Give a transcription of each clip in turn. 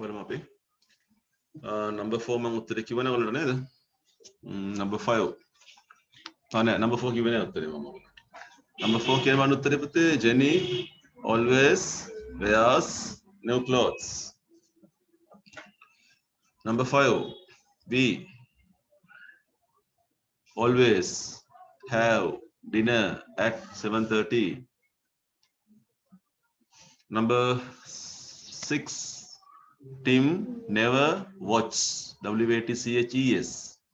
බලමු අපි. Number 4 මම උත්තරේ කිව්ව නේද නේද? Number 5. නෑ number 4 කිව්වේ නෑ උත්තරේ මම. Number 4 කියන මම උත්තරේ පුතේ Jenny always wears new clothes. Number 5. We always have dinner at 7:30. Number 6. Tim never watches WATCHES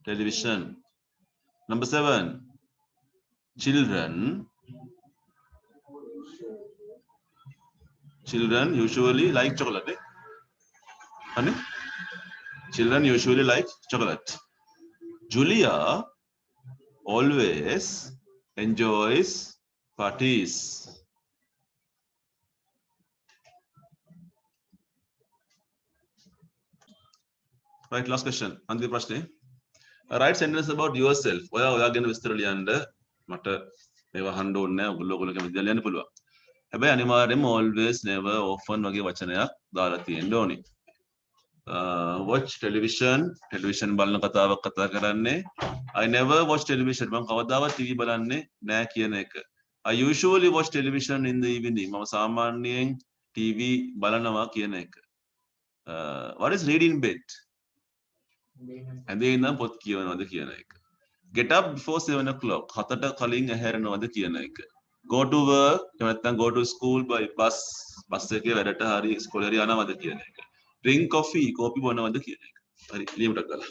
television. Number 7. Children usually like chocolate. Honey? Children usually like chocolate. Julia always enjoys parties. Right, last question. Another question. Write sentence about yourself. ඔයා ගැන විස්තර ලියන්න. මට මේවා අහන්න ඕනේ නැහැ. ඔයගොල්ලෝ කැමති දේ ලියන්න පුළුවන්. හැබැයි අනිවාර්යයෙන්ම always never often වගේ වචනයක් දාලා තියෙන්න ඕනේ. Watch television බලන කතාවක් කතා කරන්නේ. I never watch television. මම කවදාවත් TV බලන්නේ නැහැ කියන එක. I usually watch television in the evening. මම සාමාන්‍යයෙන් TV බලනවා කියන එක. What is read in bed? ඇඳේ ඉඳන් පොත් කියවනවද කියන එක. Get up before 7 o'clock. 7ට කලින් ඇහැරෙනවද කියන එක. Go to work. එහෙම නැත්නම් go to school by bus. Bus එකේ වැඩට හරි ඉස්කෝලේ හරි යනවද කියන එක. Drink coffee. කෝපි බොනවද කියන එක. හරි ලියමුටක් ගාලා.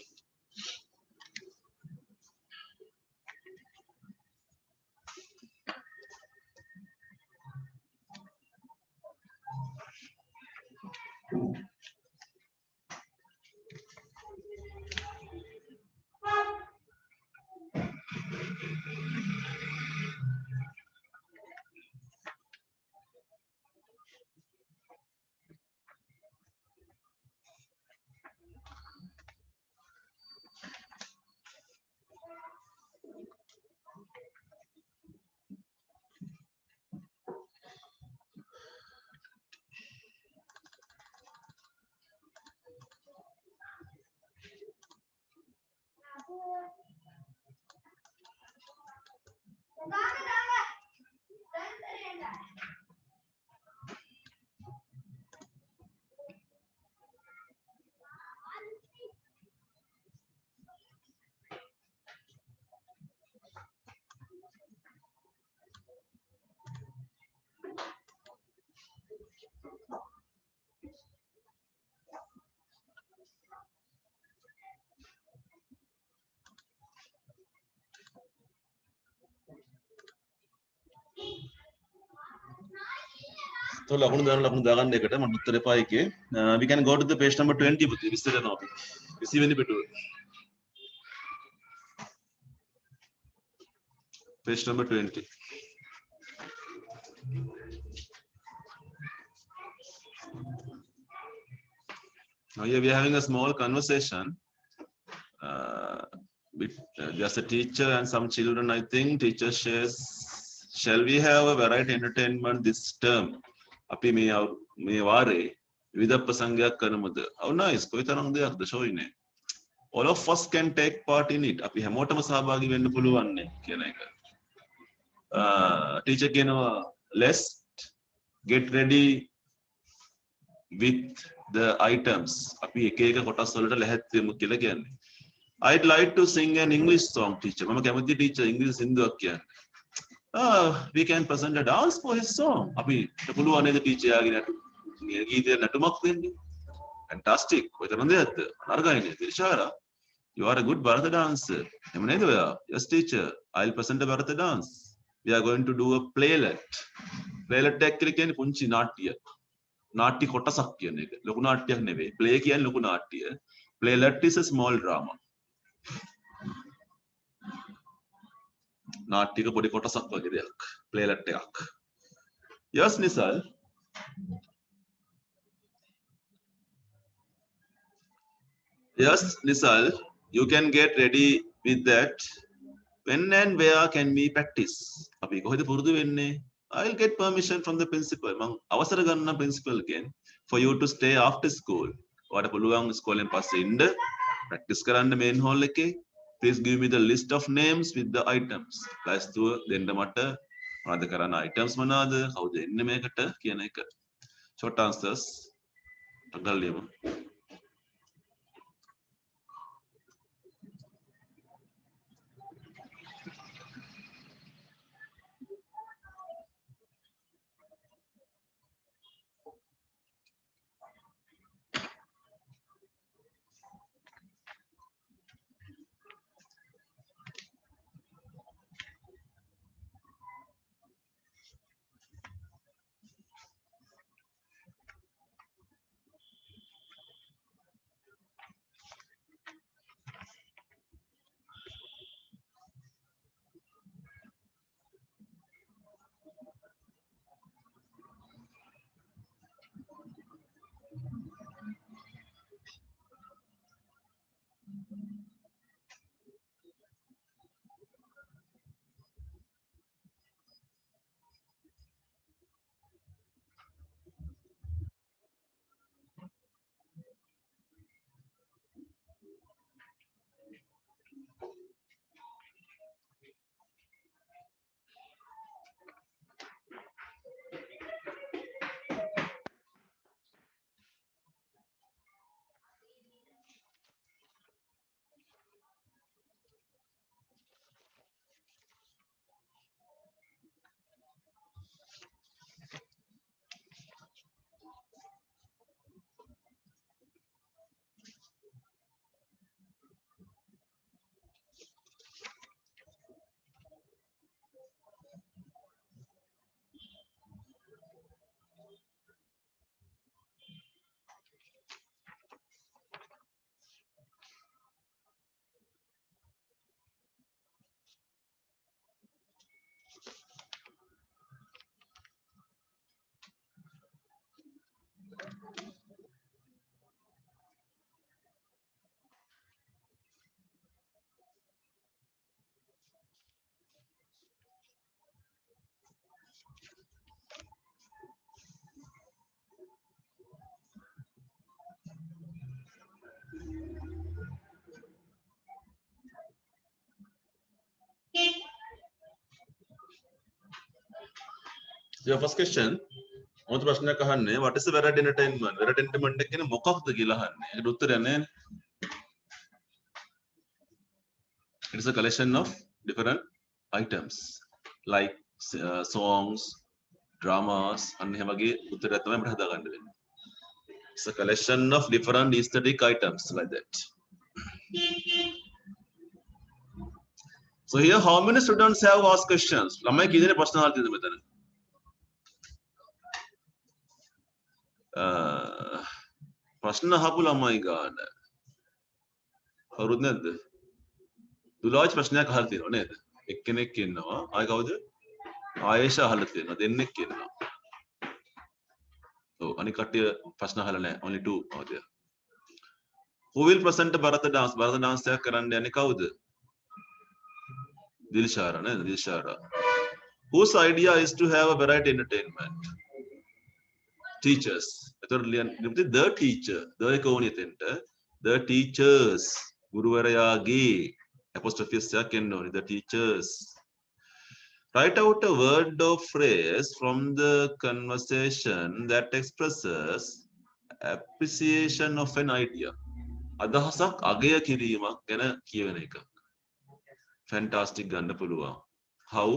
ලකුණු දාගන්න එකට මම උත්තර එපා එකේ. We can go to the page number 20 පුතේ විස්තර කරනවා අපි. 20 වෙනි පිටුව. Page number 20. Now here we are having a small conversation. There's a teacher and some children. I think teacher says, shall we have a variety entertainment this term? අපි මේ වාරේ විවිධ ප්‍රසංගයක් කරමුද? Oh nice. කොයිතරම් දෙයක්ද ෂෝයිනේ. All of us can take part in it. අපි හැමෝටම සහභාගී වෙන්න පුළුවන් නේ කියන එක. Teacher කියනවා let's get ready with the items. අපි එක එක කොටස් වලට ලැහැත් වෙමු කියලා කියන්නේ. I'd like to sing an English song, teacher. මම කැමති teacher ඉංග්‍රීසි සින්දුවක් කියන්න. We can present a dance for his song. අපි පුළුවන් නේද teacher යාගේ ගීතේ නටුමක් දෙන්න? Fantastic. කොයිතරම් දෙයක්ද? අනර්ගයිනේ. තිරිෂාරා. You are a good Bharata dancer. එහෙම නේද ඔයා? Yes teacher. I'll present a Bharata dance. We are going to do a playlet. Playlet එක කියන්නේ පුංචි නාට්‍ය. නාට්‍ය කොටසක් කියන එක. ලොකු නාට්‍යයක් නෙවෙයි. Play කියන්නේ ලොකු නාට්‍ය. Playlet is a small drama. නාට්‍යක පොඩි කොටසක් වගේ දෙයක්. Playlet එකක්. Yes Nisal. Yes Nisal, you can get ready with that. When and where can we practice? අපි කොහෙද පුරුදු වෙන්නේ? I'll get permission from the principal. මං අවසර ගන්න principal ගෙන් for you to stay after school. ඔයාලට පුළුවන් ඉස්කෝලෙන් පස්සේ ඉන්න practice කරන්න main hall එකේ. Please give me the list of names with the items. ලයිස්තුව දෙන්න මට මොනවද කරන්න items මොනවද? කවුද එන්නේ මේකට කියන එක. Short answers. අගල් ලියමු. Your first question, මොකද ප්‍රශ්නයක් අහන්නේ what is the varied entertainment? Varied entertainment එක කියන්නේ මොකක්ද කියලා අහන්නේ. ඒකට උත්තරය නැහැ. It is a collection of different items like songs, dramas අන්න එහෙම වගේ උත්තරයක් තමයි අපිට හදාගන්න වෙන්නේ. It's a collection of different aesthetic items like that. So here how many students have asked questions? ළමයි කී දෙනෙක් ප්‍රශ්න අහලා තියෙනවද මෙතන? ප්‍රශ්න අහපු ළමයි ගන්න. කවුරුත් නැද්ද? දුලාජ් ප්‍රශ්නයක් අහලා තියෙනව නේද? එක්කෙනෙක් ඉන්නවා. ආයි කවුද? ආයේෂා අහලා තියෙනවා. දෙන්නෙක් ඉන්නවා. ඔව් අනික කට්ටිය ප්‍රශ්න අහලා නැහැ. Only 2 out there. Who will present Bharata dance? Bharata dance එකක් කරන්න යන්නේ කවුද? Dilshara නේද? Dilshara. Whose idea is to have a variety entertainment? Teachers. එතකොට ලියන්නේ the teacher. the එක ඕනේ එතෙන්ට. The teachers. ගුරුවරයාගේ apostrophe s එකක් එන්න ඕනේ. The teachers. Write out a word or phrase from the conversation that expresses appreciation of an idea. අදහසක් අගය කිරීමක් ගැන කියවෙන එක. Fantastic ගන්න පුළුවන්. How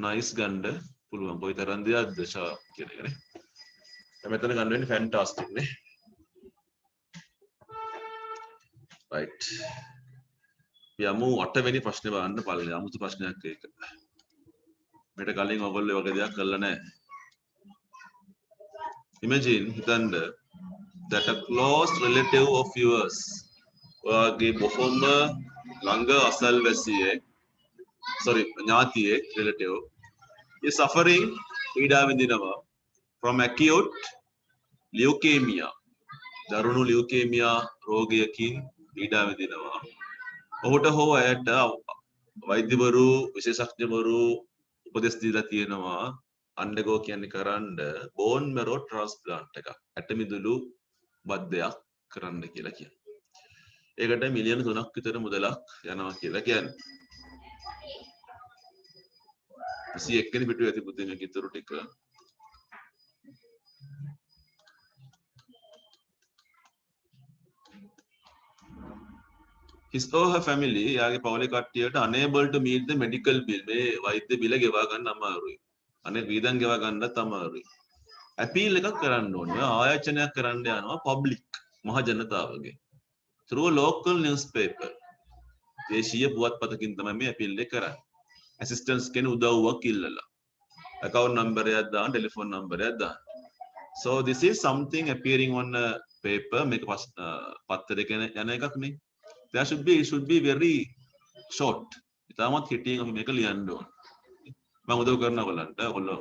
nice ගන්න පුළුවන්. කොයි තරම් දෙයක්ද ෂා කියන එක නේ. මෙතන ගන්න වෙන්නේ fantastic නේ. Right. යමු 8 වෙනි ප්‍රශ්නේ බලන්න පළවෙනි අමුතු ප්‍රශ්නයක් ඒක. මෙට කලින් ඔයගොල්ලෝ වගේ දෙයක් කරලා නැහැ. Imagine හිතන්න that a close relative of yours ඔයාගේ බොහොම ළඟ අසල්වැසියෙක් ඥාතියෙක් relative is suffering පීඩා විඳිනවා from acute leukemia දරුණු leukemia රෝගයකින් පීඩා විඳිනවා. ඔහුට හෝ ඇයට වෛද්‍යවරු විශේෂඥවරු උපදෙස් දීලා තියෙනවා undergo කියන්නේ කරන්න bone marrow transplant එකක්. ඇටමිදුළු බද්දයක් කරන්න කියලා කියන්නේ. ඒකට මිලියන 3ක් විතර මුදලක් යනවා කියලා කියන්නේ. 21 වෙනි පිටුවේ ඇති බුද්ධිමය කිතුරු ටික. His or her family යාගේ පවුලේ කට්ටියට unable to meet the medical bill. මේ වෛද්‍ය බිල ගෙවා ගන්න අමාරුයි. අනේ වීදම් ගෙවා ගන්නත් අමාරුයි. අපීල් එකක් කරන්න ඕනේ. ආයාචනයක් කරන්න යනවා public මහ ජනතාවගේ. through local newspaper. දේශීය පුවත්පතකින් තමයි මේ අපීල් එක කරන්නේ. assistance කෙනෙක් උදව්වක් ඉල්ලලා. account number එකක් දාන්න, telephone number එකක් දාන්න. So this is something appearing on a paper. මේක පත්තරයක යන එකක් නේ. It should be very short. ඉතාමත් කෙටියෙන් අපි මේක ලියන්න ඕන. මම උදව් කරන ඔයගලන්ට ඔයගොල්ලෝ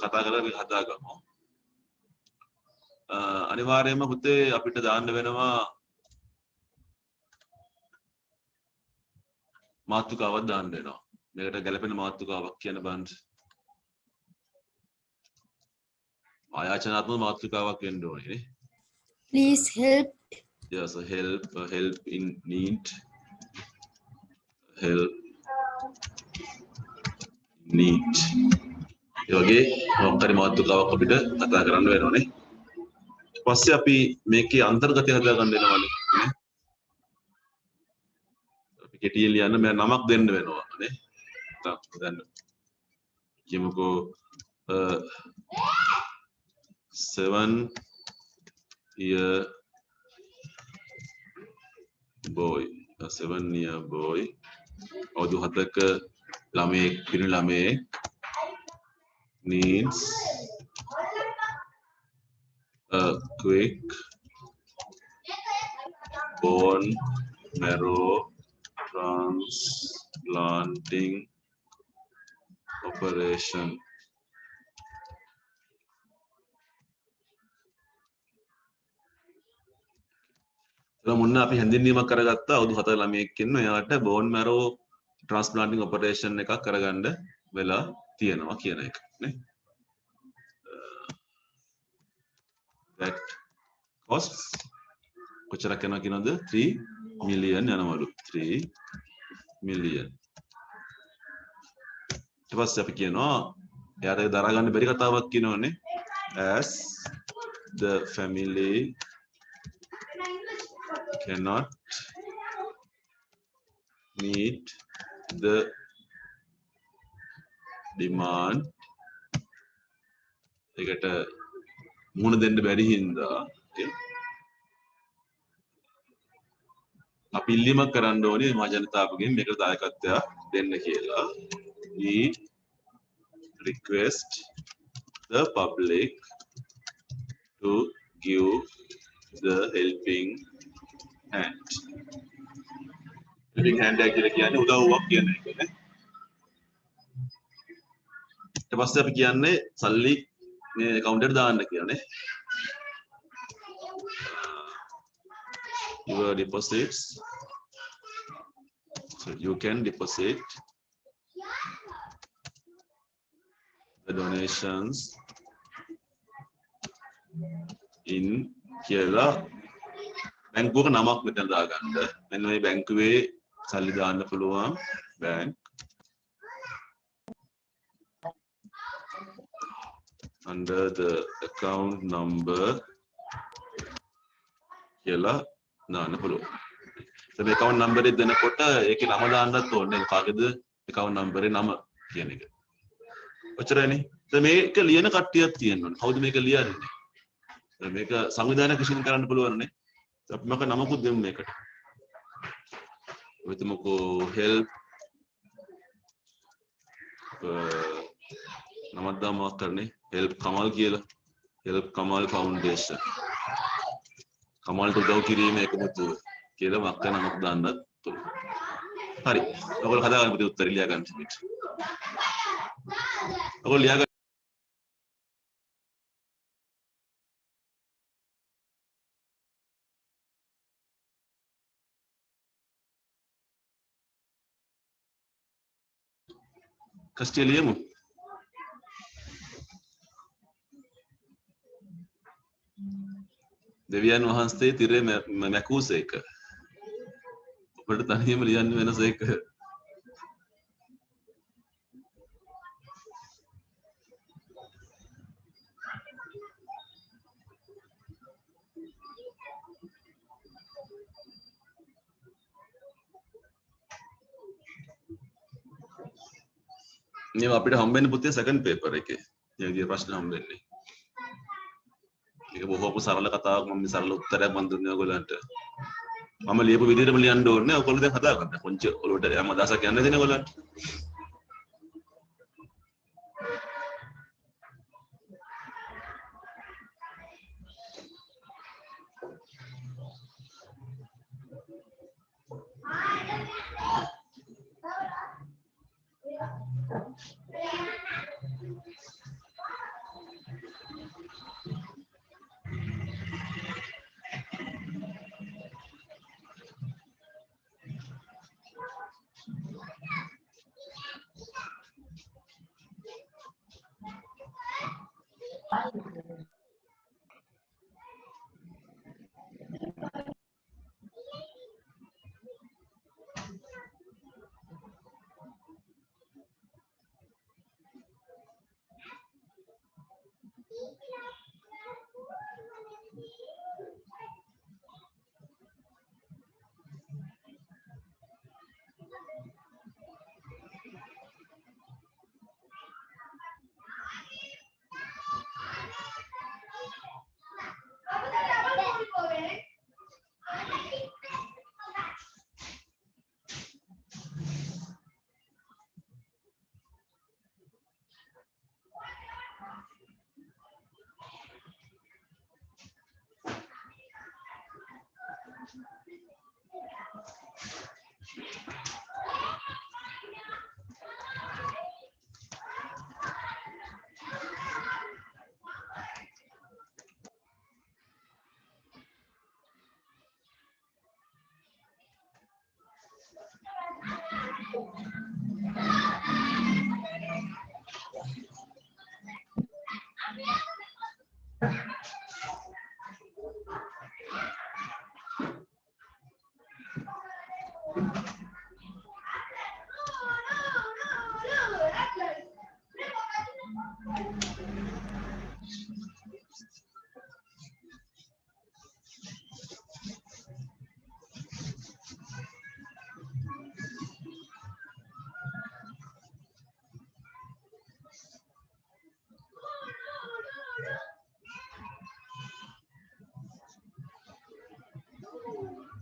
කතා කරලා හදාගමු. අනිවාර්යයෙන්ම පුතේ අපිට දාන්න වෙනවා මාතෘකාවක් දාන්න වෙනවා. මේකට ගැළපෙන මාතෘකාවක් කියන බලන්න. ආයාචනාත්මක මාතෘකාවක් වෙන්න ඕනේ නේ. Please help. Yeah, so help in need. Help need. ඒ වගේ මොකක්ද මාතෘකාවක් අපිට කතා කරන්න වෙනවනේ. ඊපස්සේ අපි මේකේ අන්තර්ගතය හදාගන්න වෙනවනේ. අපි කෙටියෙන් ලියන්න මම නමක් දෙන්න වෙනවා නේ. දැන් කියමුකෝ 7-year boy, a 7-year boy, අවුරුදු 7ක ළමයෙක් පිරිමි ළමයෙක් needs a quick bone marrow transplanting operation. මුන්න අපි හැඳින්වීමක් කරගත්තා අවුරුදු 7 ළමයෙක් ඉන්න එයාට bone marrow transplanting operation එකක් කරගන්න වෙලා තියෙනවා කියන එක නේ. That costs කොච්චරක් යනවා කියනද 3 million යනවලු 3 million. ඊට පස්සේ අපි කියනවා එයාට දරා ගන්න බැරි කතාවක් කියනවනේ as the family cannot meet the demand. ඒකට මුහුණ දෙන්න බැරි හින්දා අපි ඉල්ලීමක් කරන්න ඕනේ මහ ජනතාවගෙන් මේකට දායකත්වයක් දෙන්න කියලා. We request the public to give the helping hand. helping hand කියලා කියන්නේ උදව්වක් කියන එක නේ. ඊට පස්සේ අපි කියන්නේ සල්ලි මේ account එකට දාන්න කියලා නේ. Your deposits, so you can deposit the donations in කියලා බැංකුවක නමක් මෙතන දාගන්න. මෙන්න මේ බැංකුවේ සල්ලි දාන්න පුළුවන් bank under the account number කියලා දාන්න පුළුවන්. මේ account number එක දෙනකොට ඒකේ නම දාන්නත් ඕනේ. කාගේද account number එකේ නම කියන එක. ඔච්චරයිනේ. දැන් මේක ලියන කට්ටියක් තියෙනවා. කවුද මේක ලියන්නේ? මේක සංවිධානය කිසිම කරන්න පුළුවන් නේ. අපි මක නමකුත් දෙමු මේකට. ඔය තුමකෝ help නමක් දාමක් කරන්නේ help කමල් කියලා. help Kamal foundation. කමල්ට උදව් කිරීම එකමුතු කියලා මක්ක නමක් දාන්නත් පුළුවන්. හරි. ඔයගොල්ලෝ හදාගන්න පුතේ උත්තර ලියා ගන්න ඉතින්. ඔයගොල්ලෝ ලියා ගන්න. කස්ටිය ලියමු. දෙවියන් වහන්සේ තිරේ මැකූසේක. ඔබට තනියම ලියන්න වෙනසේක. මේ අපිට හම්බෙන්නේ පුතේ සෙකන්ඩ් පේපර් එකේ. ඊගේ ප්‍රශ්න හම්බෙන්නේ. ඒක බොහෝම සරල කතාවක් මම මේ සරල උත්තරයක් මම දුන්නේ ඔයගොල්ලන්ට. මම ලියපු විදිහටම ලියන්න ඕනේ. ඔයගොල්ලෝ දැන් හදාගන්න. කොංච ඔලුවට යම් අදහසක් යන්න දෙන්න ඔයගොල්ලන්ට.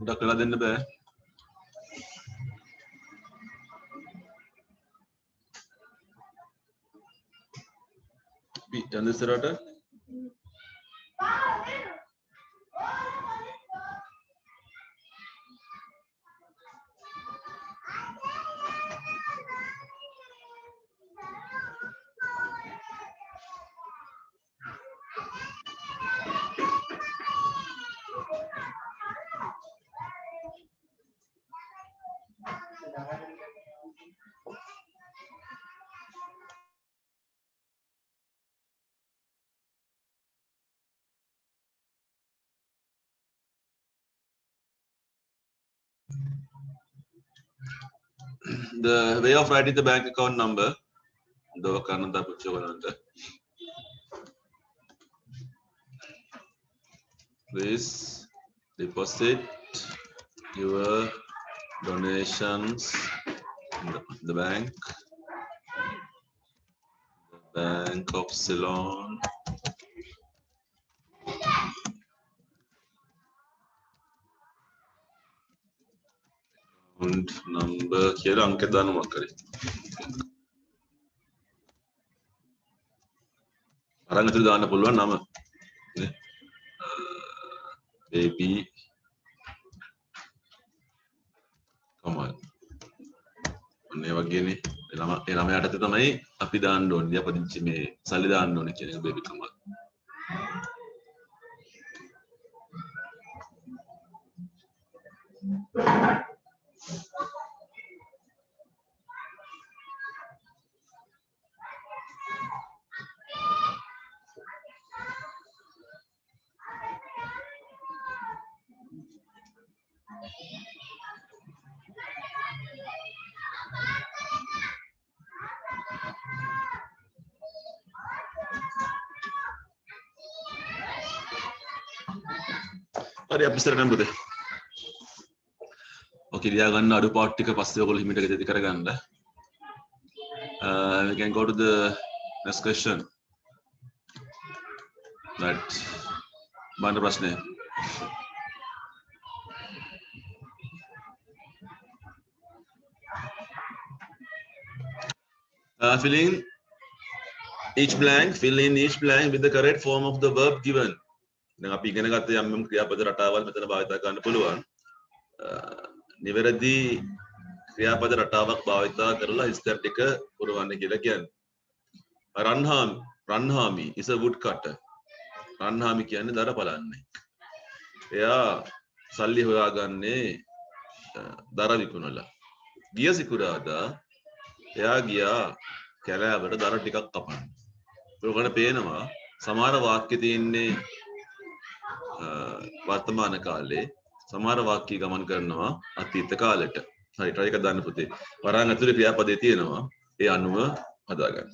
ගොඩක් වෙලා දෙන්න බෑ. යන්න ඉස්සරහට. The way of writing the bank account number, the Kananda Puchavananta. Please deposit your donations in the bank, the Bank of Ceylon. And number here अंक दान मकरी අරන් ඇතුළේ දාන්න පුළුවන් නම නේ baby කමල් ඔන්න ඒ වගේනේ ඒ ළමයාට තමයි අපි දාන්න ඕනේ දියාපදිංචි මේ සල්ලි දාන්න ඕනේ කියන එක baby කමල් හරි අපි ඉස්සරහට යමු පුතේ. Okay, ලියා ගන්න අඩු පාඩු ටික පස්සේ ඔයගොල්ලෝ හිමිට ගෙදරදී කරගන්න. We can go to the next question. Right. බලන්න ප්‍රශ්නේ. Fill in each blank with the correct form of the verb given. දැන් අපි ඉගෙන ගත්ත යම් ක්‍රියාපද රටාවල් මෙතන භාවිත කරන්න පුළුවන්. නිවැරදි ක්‍රියාපද රටාවක් භාවිත කරලා ඉස්තර ටික පුරවන්න කියලා කියන්නේ. Ranhami is a woodcutter. Ranhami කියන්නේ දර බලන්නේ. එයා සල්ලි හොයාගන්නේ දර විකුණලා. ගිය සිකුරාදා එයා ගියා කැලෑවට දර ටිකක් කපන්න. ඒකවල පේනවා සමහර වාක්‍ය තියෙන්නේ වර්තමාන කාලේ සමහර වාක්‍ය ගමන් කරනවා අතීත කාලෙට. හරි try එක දාන්න පුතේ. වරන් ඇතුලේ ක්‍රියාපදේ තියෙනවා. ඒ අනුව හදාගන්න.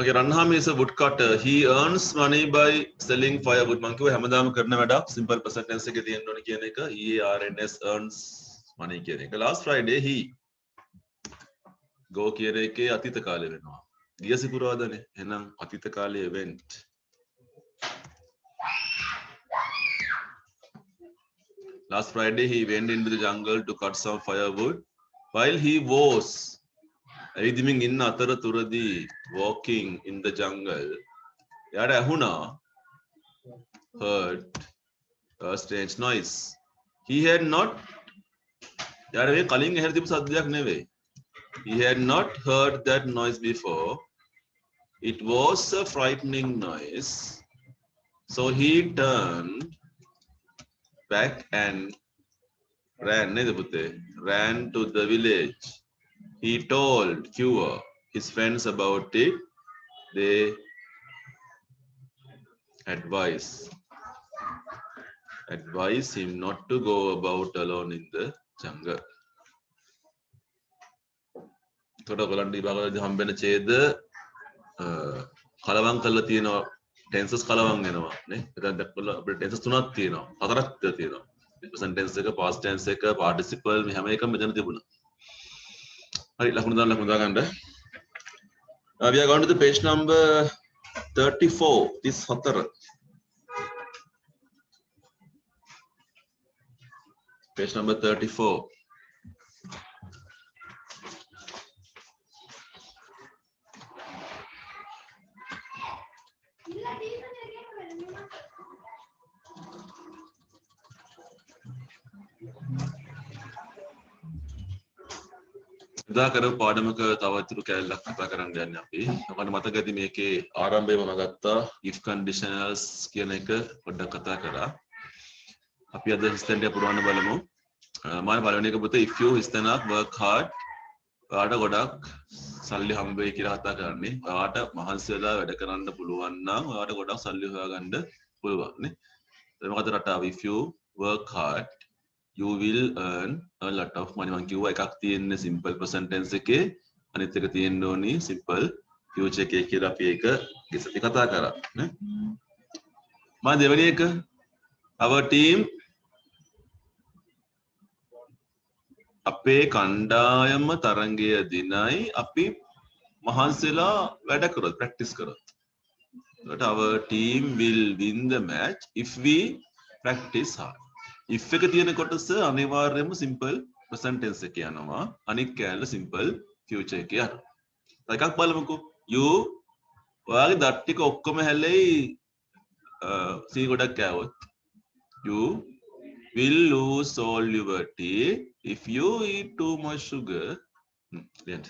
Okay, Ranhami is a woodcutter. He earns money by selling firewood. මං කිව්වා හැමදාම කරන වැඩක් simple present tense එකේ තියෙන්න ඕනේ කියන එක. EARNS earns money කියන එක. Last Friday he go කියන එකේ අතීත කාලය වෙනවා. ගිය සිකුරාදානේ. එහෙනම් අතීත කාලයේ event. Last Friday he went into the jungle to cut some firewood. While he was ඇවිදිමින් ඉන්න අතරතුරදී walking in the jungle එයාට ඇහුණා heard a strange noise. He had not එයාට මේ කලින් ඇහෙලා තිබු සද්දයක් නෙවෙයි. He had not heard that noise before. It was a frightening noise. So he turned back and ran to the village. He told his friends about it. They advised him not to go about alone in the jungle. තොට ඔයගලන්ට විභාගවලදී හම්බෙන ඡේද කලවම් කරලා තියෙනවා tenses කලවම් වෙනවා නේ. එතන දැක්කලා අපිට ටෙන්සස් තුනක් තියෙනවා. හතරක් තියෙනවා. present tense එක, past tense එක, participle මේ හැම එකම මෙතන තිබුණා. හරි ලකුණු දාගන්න. We are going to the page number 34. This 34. Page number 34. එදා කරපු පාඩමක තව ඉතුරු කැලලක් කතා කරන්න යන්නේ අපි. මට මතක ඇති මේකේ ආරම්භයේ මම ගත්තා if conditionals කියන එක පොඩ්ඩක් කතා කරා. අපි අද හිස්තැනට පුරවන්න බලමු. මම බලන එක පුතේ if you හිස්තැනක් work hard ඔයාට ගොඩක් සල්ලි හම්බ වෙයි කියලා කතා කරන්නේ. ඔයාට මහන්සි වෙලා වැඩ කරන්න පුළුවන් නම් ඔයාට ගොඩක් සල්ලි හොයාගන්න පුළුවන් නේ. ඒක මොකද රටාව if you work hard you will earn a lot of money. මම කිව්වා එකක් තියෙන්නේ simple present tense එකේ අනිත් එක තියෙන්න ඕනි simple future එකේ කියලා අපි ඒක ඉස්සෙල්ලා කතා කරා නේ. මම දෙවෙනි එක our team අපේ කණ්ඩායම තරංගය දිනයි අපි මහන්සිලා වැඩ කරොත් practice කරොත්. But our team will win the match if we practice hard. If එක තියෙන කොටස අනිවාර්යයෙන්ම simple present tense එක යනවා. අනිත් කෑල්ල simple future එක යනවා. එකක් බලමුකෝ. you ඔයාගේ දත් ටික ඔක්කොම හැලෙයි සී ගොඩක් කෑවොත්. You will lose all your teeth if you eat too much sugar. Right.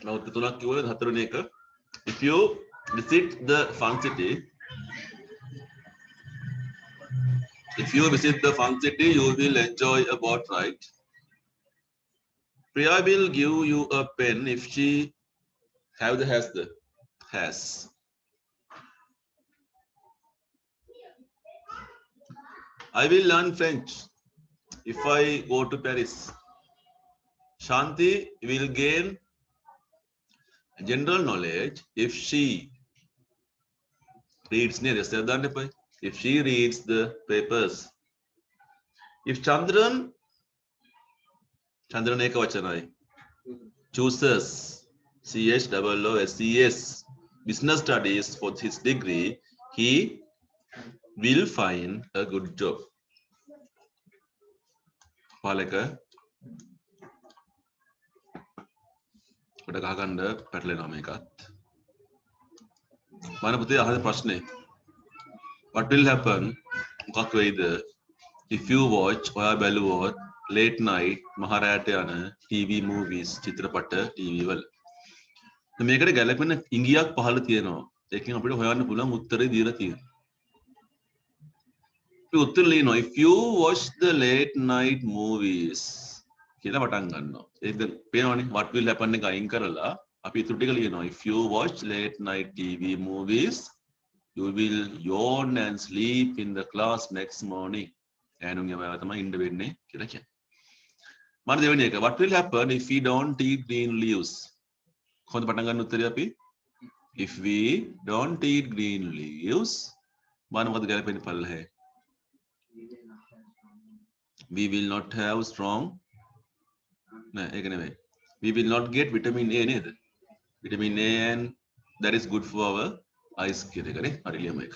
Now තුනක් කිව්වද හතරවෙනි එක if you visit the fun city you will enjoy a boat ride. Priya will give you a pen if she has. I will learn French if I go to Paris. Shanti will gain general knowledge if she reads if she reads the papers. If Chandran ekavachanai chooses CHOOSES business studies for his degree, he will find a good job. Palaka කොට ගහගන්න පැටලෙනවා මේකත්. මම පුතේ අහන ප්‍රශ්නේ what will happen මොකක් වෙයිද if you watch ඔයා බැලුවොත් late night මහරෑට යන TV movies චිත්‍රපට TV වල. මේකට ගැලපෙන ඉංගියක් පහළ තියෙනවා. ඒකෙන් අපිට හොයන්න පුළුවන් උත්තරේ දීලා තියෙනවා. අපි උත්තර ලියනවා if you watch the late night movies කියලා පටන් ගන්නවා. ඒක පේනවනේ what will happen එක අයින් කරලා අපි ඊටු ටික ලියනවා if you watch late night TV movies you will yawn and sleep in the class next morning. ඈනුන් යම තමයි ඉන්න වෙන්නේ කියලා කියන්නේ. මම දෙවෙනි එක what will happen if we don't eat green leaves? කොහොමද පටන් ගන්න උත්තරය අපි if we don't eat green leaves මම මොකද ගැලපෙන්නේ පල්ලෙහා we will not have strong නෑ ඒක නෙමෙයි we will not get vitamin A නේද vitamin A and that is good for our eyes කියන එක නේ හරි ලියමු එක.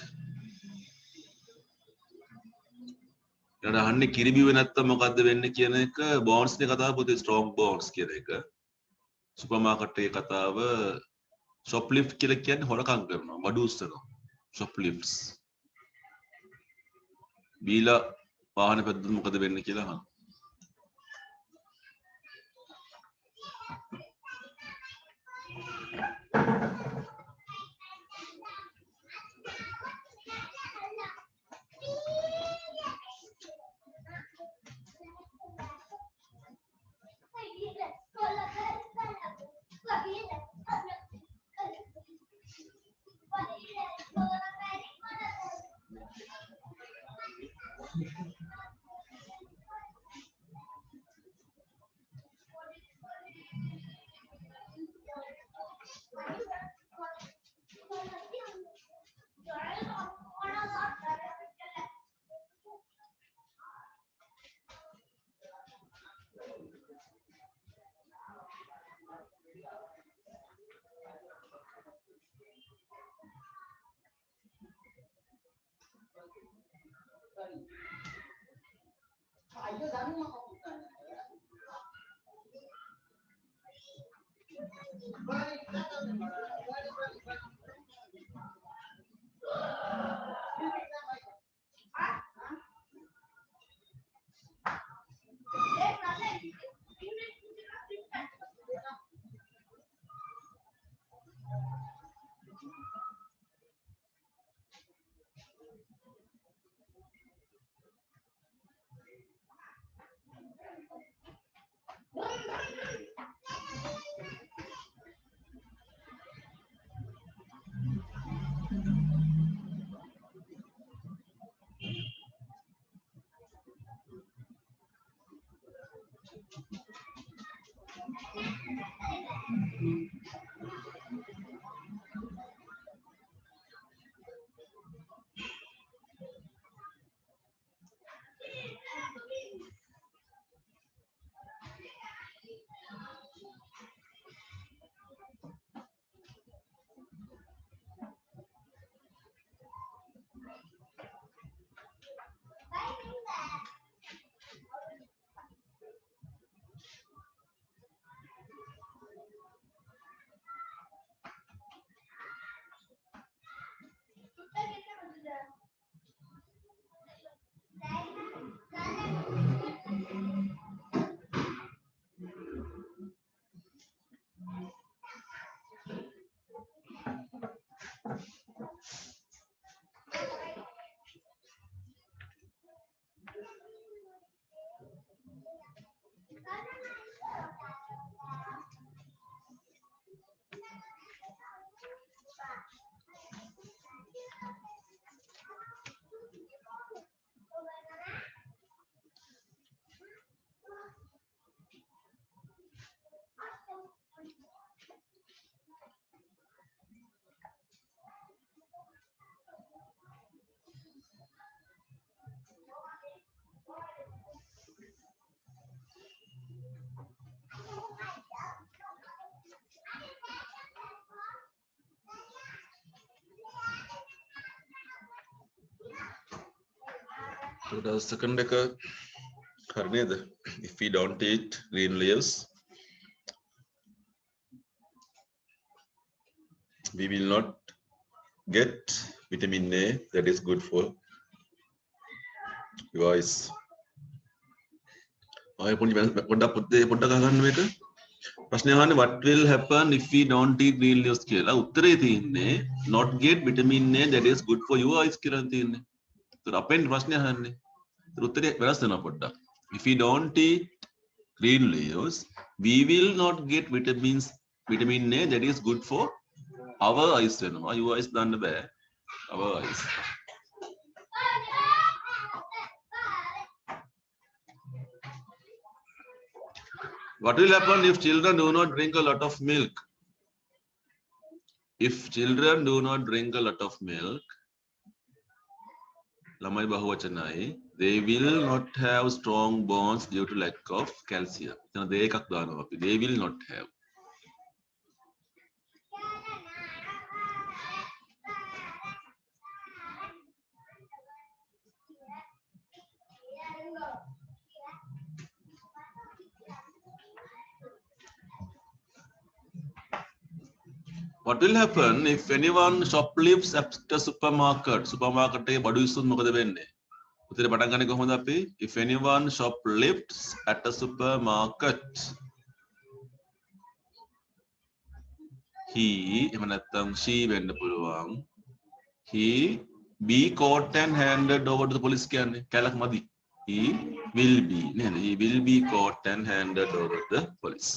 ඊට අහන්නේ කිරිබිව්වේ නැත්තම් මොකද්ද වෙන්නේ කියන එක bonds නේ කතාව පොතේ strong bonds කියන එක. සුපර් මාකට් එකේ කතාව shoplift කියලා කියන්නේ හොරකම් කරනවා බඩු උස්සනවා. shoplifts. බීලා වාහන පැද්දුනොත් මොකද වෙන්නේ කියලා අහනවා. So the second එක හරි නේද? If we don't eat green leaves, we will not get vitamin A that is good for your eyes. ආයෙ පොඩ්ඩක් අහගන්න මේක. ප්‍රශ්නේ අහන්නේ what will happen if we don't eat green leaves කියලා. උත්තරේ තියෙන්නේ not get vitamin A that is good for your eyes කියලා තියෙන්නේ. ඒතර අපෙන් ප්‍රශ්නේ අහන්නේ. ඒතර උත්තරේ වෙනස් වෙනවා පොඩ්ඩක්. If we don't eat green leaves, we will not get vitamin A that is good for our eyes වෙනවා. your eyes දාන්න බෑ. our eyes. What will happen if children do not drink a lot of milk? If children do not drink a lot of milk, lamai bahuvachanai, they will not have strong bones due to lack of calcium. They will not have. What will happen if anyone shoplifts at the supermarket? Supermarket එකේ බඩු විසුන් මොකද වෙන්නේ? උතේ පටන් ගන්නේ කොහොමද අපි? If anyone shoplifts at a supermarket, he එහෙම නැත්නම් she වෙන්න පුළුවන්. He be caught and handed over to the police කියන්නේ කැලක් මදි. He will be නේද? He will be caught and handed over to the police.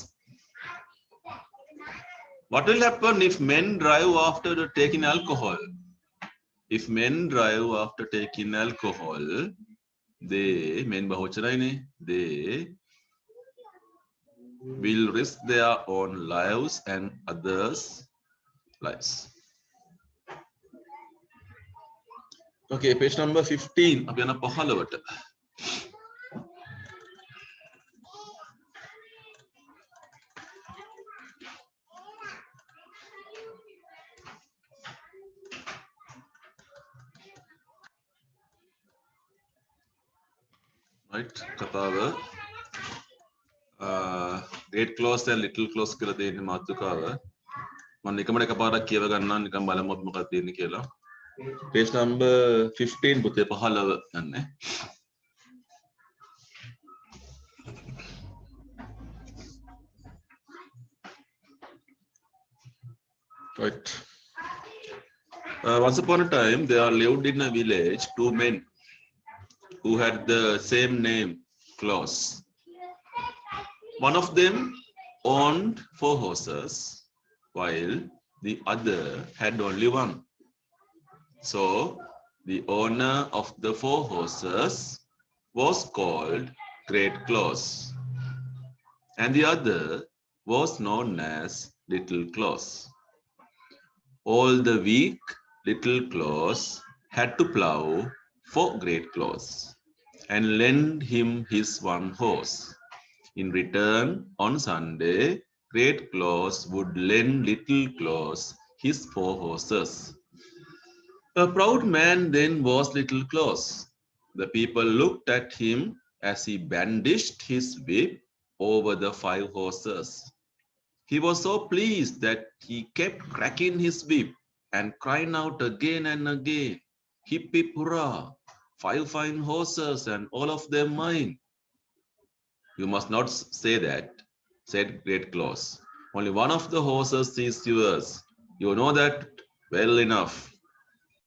What will happen if men drive after taking alcohol? If men drive after taking alcohol, they men bahocharayne, they will risk their own lives and others' lives. Okay, page number 15. අපි යන 15ට. Right, කතාව great close and little close කියලා දෙන්නේ මාතෘකාව. මම එකම එකපාරක් කියව ගන්නම් නිකන් බලමු අපි මොකක්ද දෙන්නේ කියලා. Page number 15 පුතේ 15 යන්නේ. Right. Once upon a time, there lived in a village two men who had the same name, Klaus. One of them owned 4 horses, while the other had only one. So, the owner of the 4 horses was called Great Klaus, and the other was known as Little Klaus. All the week, Little Klaus had to plow for Great Klaus and lend him his one horse. In return, on Sunday, Great Klaus would lend Little Klaus his 4 horses. A proud man then was Little Klaus. The people looked at him as he brandished his whip over the 5 horses. He was so pleased that he kept cracking his whip and crying out again and again, "Hip hip hurrah! 5 fine horses and all of them mine." "You must not say that," said Great Klaus. "Only one of the horses is yours. You know that well enough."